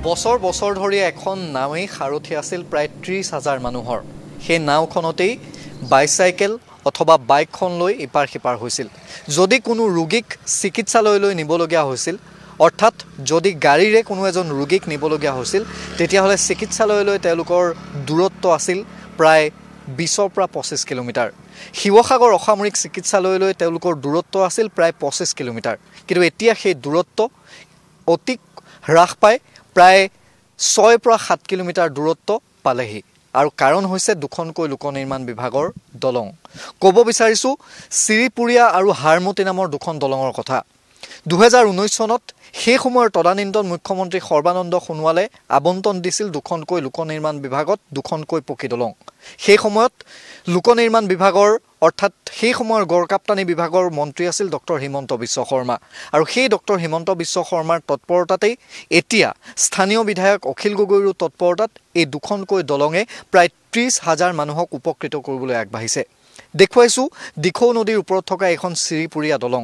বছৰ বছৰ ধৰি এখন নাৱেই সাৰথি আছিল প্ৰায় 30,000 মানুহৰ। সেই নাওখনতেই বাইচাইকেল অথবা বাইকখন লৈ ইপাৰ সিপাৰ হৈছিল। যদি কোনো ৰোগীক চিকিৎসালয়লৈ নিবলগীয়া হৈছিল, অৰ্থাৎ যদি গাড়ীৰে কোনো এজন ৰোগীক নিবলগীয়া হৈছিল, তেতিয়াহ'লে চিকিৎসালয়লৈ তেওঁলোকৰ দূৰত্ব আছিল প্ৰায় 20 পৰা 25 কিলোমিটাৰ। শিৱসাগৰ অসামৰিক চিকিৎসালয়লৈ তেওঁলোকৰ দূৰত্ব আছিল প্ৰায় 25 কিলোমিটাৰ। কিন্তু এতিয়া সেই দূৰত্ব অতি হ্ৰাস পায় প্ৰায় 6 পৰা 7 কিলোমিটাৰ দূৰত্ব পালেহি। আৰু কাৰণ হৈছে দুখনকৈ লোক নিৰ্মাণ বিভাগৰ দলং। ক'ব বিচাৰিছোঁ চিৰিপুৰীয়া আৰু হাৰমতি নামৰ দুখন দলঙৰ কথা। 2019 চনত সেই সময়ৰ তদানীন্তন মুখ্যমন্ত্ৰী সৰ্বানন্দ সোণোৱালে আবণ্টন দিছিল দুখনকৈ লোক নিৰ্মাণ বিভাগত দুখনকৈ পকী দলং। সেই সময়ত লোক নিৰ্মাণ বিভাগৰ অৰ্থাৎ সেই সময়ৰ গড়কাপ্তানি বিভাগৰ মন্ত্ৰী আছিল ডক্টৰ হিমন্ত বিশ্ব শৰ্মা। আৰু সেই ডক্টৰ হিমন্ত বিশ্ব শৰ্মাৰ তৎপৰতাতেই এতিয়া স্থানীয় বিধায়ক অখিল গগৈৰো তৎপৰতাত এই দুখনকৈ দলঙে প্ৰায় 30,000 মানুহক উপকৃত কৰিবলৈ আগবাঢ়িছে। দেখুৱাইছোঁ দিখৌ নদীৰ ওপৰত থকা এখন চিৰিপুৰীয়া দলং।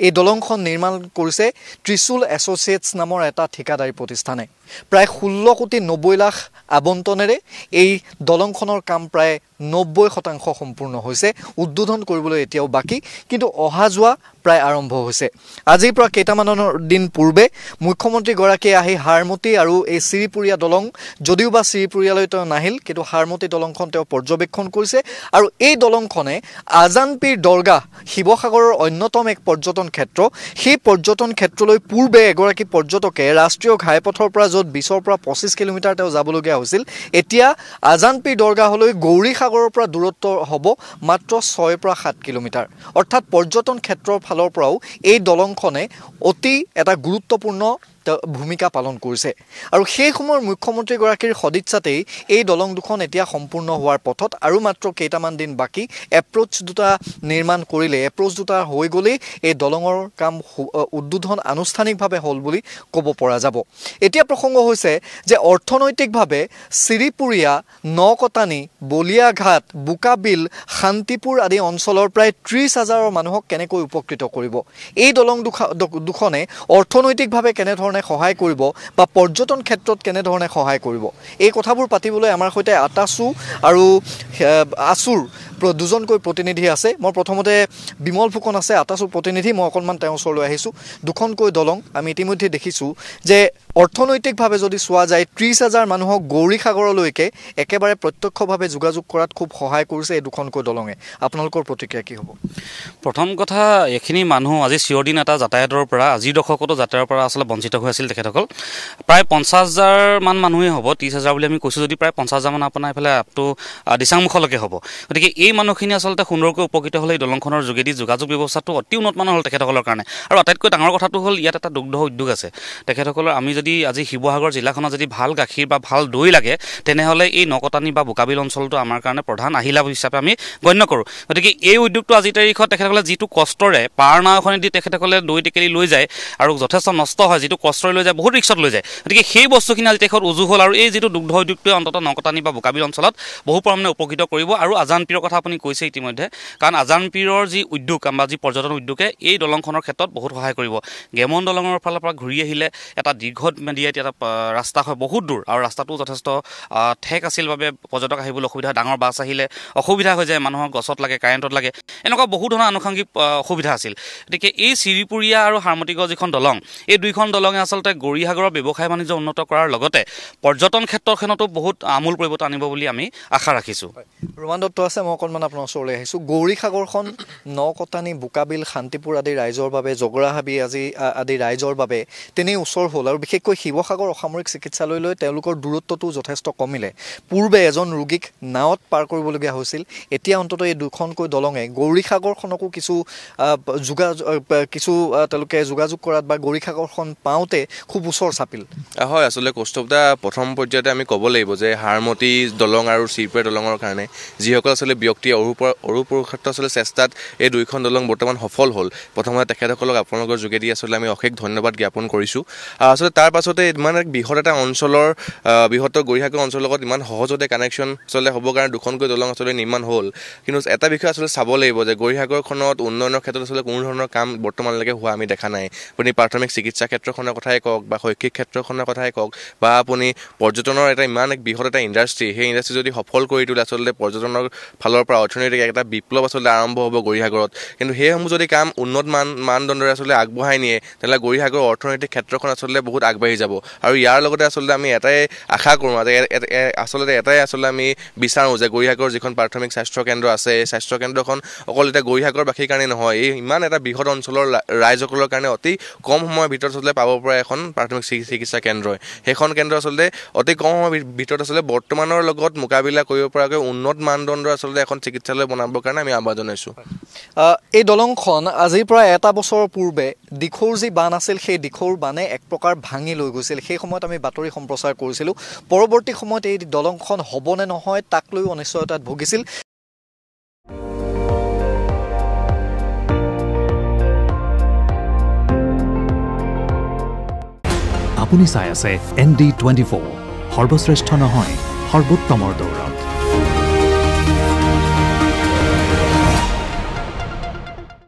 এই দলংখন নিৰ্মাণ কৰিছে ত্ৰিশুল এছ'চিয়েটছ নামৰ এটা ঠিকাদাৰী প্ৰতিষ্ঠানে। প্ৰায় 16 কোটি 90 লাখ আবণ্টনেৰে এই দলংখনৰ কাম প্ৰায় 90% সম্পূৰ্ণ হৈছে। উদ্বোধন কৰিবলৈ এতিয়াও বাকী, কিন্তু অহা যোৱা প্ৰায় আৰম্ভ হৈছে। আজিৰ পৰা কেইটামান দিন পূৰ্বে মুখ্যমন্ত্ৰীগৰাকীয়ে আহি হাৰমতি আৰু এই চিৰিপুৰীয়া দলং, যদিও বা চিৰিপুৰীয়ালৈ তেওঁ নাহিল, কিন্তু হাৰমতি দলংখন তেওঁ পৰ্যবেক্ষণ কৰিছে। আৰু এই দলংখনে আজানপীৰ দৰগাহ, শিৱসাগৰৰ অন্যতম এক পৰ্যটন ক্ষেত্ৰ, সেই পৰ্যটন ক্ষেত্ৰলৈ পূৰ্বে এগৰাকী পৰ্যটকে ৰাষ্ট্ৰীয় ঘাইপথৰ পৰা য'ত 20 পৰা 25 কিলোমিটাৰ তেওঁ যাবলগীয়া হৈছিল, এতিয়া আজানপীৰ দৰগাহলৈ গৌৰীসাগৰৰ পৰা দূৰত্ব হ'ব মাত্ৰ 6 পৰা 7 কিলোমিটাৰ। অৰ্থাৎ পৰ্যটন ক্ষেত্ৰৰ ফালৰ পৰাও এই দলংখনে অতি এটা গুৰুত্বপূৰ্ণ ভূমিকা পালন কৰিছে। আৰু সেই সময়ৰ মুখ্যমন্ত্ৰীগৰাকীৰ সদিচ্ছাতেই এই দলং দুখন এতিয়া সম্পূৰ্ণ হোৱাৰ পথত। আৰু মাত্ৰ কেইটামান দিন বাকী। এপ্ৰ'চ দুটা নিৰ্মাণ কৰিলে, এপ্ৰ'চ দুটা হৈ গ'লেই এই দলঙৰ কাম উদ্বোধন আনুষ্ঠানিকভাৱে হ'ল বুলি ক'ব পৰা যাব। এতিয়া প্ৰসংগ হৈছে যে অৰ্থনৈতিকভাৱে চিৰিপুৰীয়া, নকটানি, বলিয়াঘাট, বোকাবিল, শান্তিপুৰ আদি অঞ্চলৰ প্ৰায় 30,000 মানুহক কেনেকৈ উপকৃত কৰিব, এই দলং দুখনে অৰ্থনৈতিকভাৱে কেনেধৰণে সহায় কৰিব বা পৰ্যটন ক্ষেত্ৰত কেনেধৰণে সহায় কৰিব, এই কথাবোৰ পাতিবলৈ আমাৰ সৈতে আটাচু আৰু আছুৰ দুজনকৈ প্ৰতিনিধি আছে। মই প্ৰথমতে বিমল ফুকন আছে, আটাচুৰ প্ৰতিনিধি, মই অকণমান তেওঁৰ ওচৰলৈ আহিছোঁ। দুখনকৈ দলং আমি ইতিমধ্যে দেখিছোঁ যে অৰ্থনৈতিকভাৱে যদি চোৱা যায় 30,000 মানুহক গৌৰীসাগৰলৈকে একেবাৰে প্ৰত্যক্ষভাৱে যোগাযোগ কৰাত খুব সহায় কৰিছে এই দুখনকৈ দলঙে। আপোনালোকৰ প্ৰতিক্ৰিয়া কি হ'ব? প্ৰথম কথা, এইখিনি মানুহ আজি চিৰদিন এটা যাতায়াতৰ পৰা, আজিৰ দশকতো যাতায়াতৰ পৰা আচলতে বঞ্চিত হৈ আছিল তেখেতসকল। প্ৰায় 50,000 মান মানুহেই হ'ব, 30,000 বুলি আমি কৈছোঁ যদি প্ৰায় 50,000 মান আপোনাৰ এইফালে আপ টু দিচাংমুখলৈকে হ'ব। গতিকে এই মানুহখিনি আচলতে সুন্দৰকৈ উপকৃত হ'লে এই দলংখনৰ যোগেদি যোগাযোগ ব্যৱস্থাটো অতি উন্নত মানৰ হ'ল তেখেতসকলৰ কাৰণে। আৰু আটাইতকৈ ডাঙৰ কথাটো হ'ল ইয়াত এটা দুগ্ধ উদ্যোগ আছে তেখেতসকলৰ। আমি যদি আজি শিৱসাগৰ জিলাখনত যদি ভাল গাখীৰ বা ভাল দৈ লাগে, তেনেহ'লে এই নকটানি বা বোকাবিল অঞ্চলটো আমাৰ কাৰণে প্ৰধান আহিলা হিচাপে আমি গণ্য কৰোঁ। গতিকে এই উদ্যোগটো আজিৰ তাৰিখত তেখেতসকলে যিটো কষ্টৰে পাৰ নাওখনেদি তেখেতসকলে দৈ টেকেলি লৈ যায় আৰু যথেষ্ট নষ্ট হয়, যিটো কষ্টৰে লৈ যায়, বহুত ৰিক্সত লৈ যায়। গতিকে সেই বস্তুখিনি আজি তেখেত উজু হ'ল। আৰু এই যিটো দুগ্ধ উদ্যোগটোৱে অন্ততঃ নকটানি বা বোকাবিল অঞ্চলত বহু পৰিমাণে উপকৃত কৰিব। আৰু আজানপীৰৰ কথা আপুনি কৈছে ইতিমধ্যে, কাৰণ আজানপীৰৰ যি উদ্যোগ বা যি পৰ্যটন উদ্যোগে এই দলংখনৰ ক্ষেত্ৰত বহুত সহায় কৰিব। গেমন দলঙৰ ফালৰ পৰা ঘূৰি আহিলে এটা দীৰ্ঘম্যাদী এটা ৰাস্তা হয়, বহুত দূৰ, আৰু ৰাস্তাটো যথেষ্ট ঠেক আছিল বাবে পৰ্যটক আহিবলৈ অসুবিধা, ডাঙৰ বাছ আহিলে অসুবিধা হৈ যায়, মানুহৰ গছত লাগে, কাৰেণ্টত লাগে, এনেকুৱা বহু ধৰণৰ আনুষংগিক অসুবিধা আছিল। গতিকে এই চিৰিপুৰীয়া আৰু হাৰমতিগড় যিখন দলং, এই দুইখন দলঙে আচলতে গৌৰীসাগৰৰ ব্যৱসায় বাণিজ্য উন্নত কৰাৰ লগতে পৰ্যটন ক্ষেত্ৰখনতো বহুত আমূল পৰিৱৰ্তন আনিব বুলি আমি আশা ৰাখিছোঁ। ৰোমান দত্ত আছে, মই অকণমান আপোনাৰ ওচৰলৈ আহিছোঁ। গৌৰীসাগৰখন নকটানি, বোকাবিল, শান্তিপুৰ আদি ৰাইজৰ বাবে, জগৰাহাবি আদি ৰাইজৰ বাবে তেনেই ওচৰ হ'ল। আৰু বিশেষকৈ শিৱসাগৰ অসামৰিক চিকিৎসালয়লৈ তেওঁলোকৰ দূৰত্বটো যথেষ্ট কমিলে। পূৰ্বে এজন ৰোগীক নাৱত পাৰ কৰিবলগীয়া হৈছিল, এতিয়া অন্ততঃ এই দুখনকৈ দলঙে গৌৰীসাগৰখনকো তেওঁলোকে যোগাযোগ কৰাত বা গৌৰীসাগৰখন পাওঁতে খুব ওচৰ চাপিল। হয়, আচলতে কৌস্তৱদা, প্ৰথম পৰ্যায়তে আমি ক'ব লাগিব যে হাৰমতি দলং আৰু চিৰিপুৰীয়া দলঙৰ কাৰণে যিসকল আচলতে ব্যক্তি অৰুপুৰুষাৰ্থ আচলতে চেষ্টাত এই দুইখন দলং বৰ্তমান সফল হ'ল প্ৰথমতে তেখেতসকলক আপোনালোকৰ যোগেদি আচলতে আমি অশেষ ধন্যবাদ জ্ঞাপন কৰিছোঁ আচলতে তাৰ পাছতে ইমান এক বৃহৎ এটা অঞ্চলৰ বৃহত্তৰ গৰিহাগৰ অঞ্চলৰ লগত ইমান সহজতে কানেকশ্যন আচলতে হ'বৰ কাৰণে দুখনকৈ দলং আচলতে নিৰ্মাণ হ'ল কিন্তু এটা বিষয় আচলতে চাব লাগিব যে গৰিহাগৰখনত উন্নয়নৰ ক্ষেত্ৰত আচলতে কোনো ধৰণৰ কাম বৰ্তমানলৈকে হোৱা আমি দেখা নাই আপুনি প্ৰাথমিক চিকিৎসা ক্ষেত্ৰখনৰ কথাই কওক বা শৈক্ষিক ক্ষেত্ৰখনৰ কথাই কওক বা আপুনি পৰ্যটনৰ এটা ইমান এক বৃহৎ এটা ইণ্ডাষ্ট্ৰি সেই ইণ্ডাষ্ট্ৰি যদি সফল কৰি তোলে আচলতে পৰ্যটনৰ ফালৰ পৰা অৰ্থনৈতিক এটা বিপ্লৱ আচলতে আৰম্ভ হ'ব গৰিহাগৰত কিন্তু সেইসমূহ যদি কাম উন্নত মানদণ্ডৰে আচলতে আগবঢ়াই নিয়ে তেনেহ'লে গৰিহাগৰ অৰ্থনৈতিক ক্ষেত্ৰখন আচলতে বহুত আগবাঢ়ি যাব আৰু ইয়াৰ লগতে আচলতে আমি এটাই আশা কৰোঁ আচলতে এটাই আচলতে আমি বিচাৰোঁ যে গৰিহাগৰ যিখন প্ৰাথমিক স্বাস্থ্যকেন্দ্ৰ আছে এই স্বাস্থ্যকেন্দ্ৰখন অকল এতিয়া গৰিহাগৰবাসীৰ কাৰণে নহয় এই ইমান এটা বৃহৎ অঞ্চলৰ ৰাইজসকলৰ কাৰণে অতি কম সময়ৰ ভিতৰত আচলতে পাব পৰা এখন প্ৰাথমিক চিকিৎসা কেন্দ্ৰই সেইখন কেন্দ্ৰ আচলতে অতি কম সময়ৰ ভিতৰত আচলতে বৰ্তমানৰ লগত মোকাবিলা কৰিব পৰাকৈ উন্নত মানদণ্ডৰ আচলতে এখন চিকিৎসালয় বনাবৰ কাৰণে আমি আহ্বান জনাইছোঁ এই দলংখন আজিৰ পৰা এটা বছৰৰ পূৰ্বে দিখৌৰ যি বান আছিল সেই দিখৌৰ বানে এক প্ৰকাৰ ভাঙি লৈ গৈছিল সেই সময়ত আমি বাতৰি সম্প্ৰচাৰ কৰিছিলোঁ পৰৱৰ্তী সময়ত এই দলংখন হ'বনে নহয় তাক লৈ অনিশ্চয়তাত ভুগিছিল আপুনি চাই আছে ND24 সৰ্বশ্ৰেষ্ঠ নহয় সৰ্বোত্তমৰ দৌৰ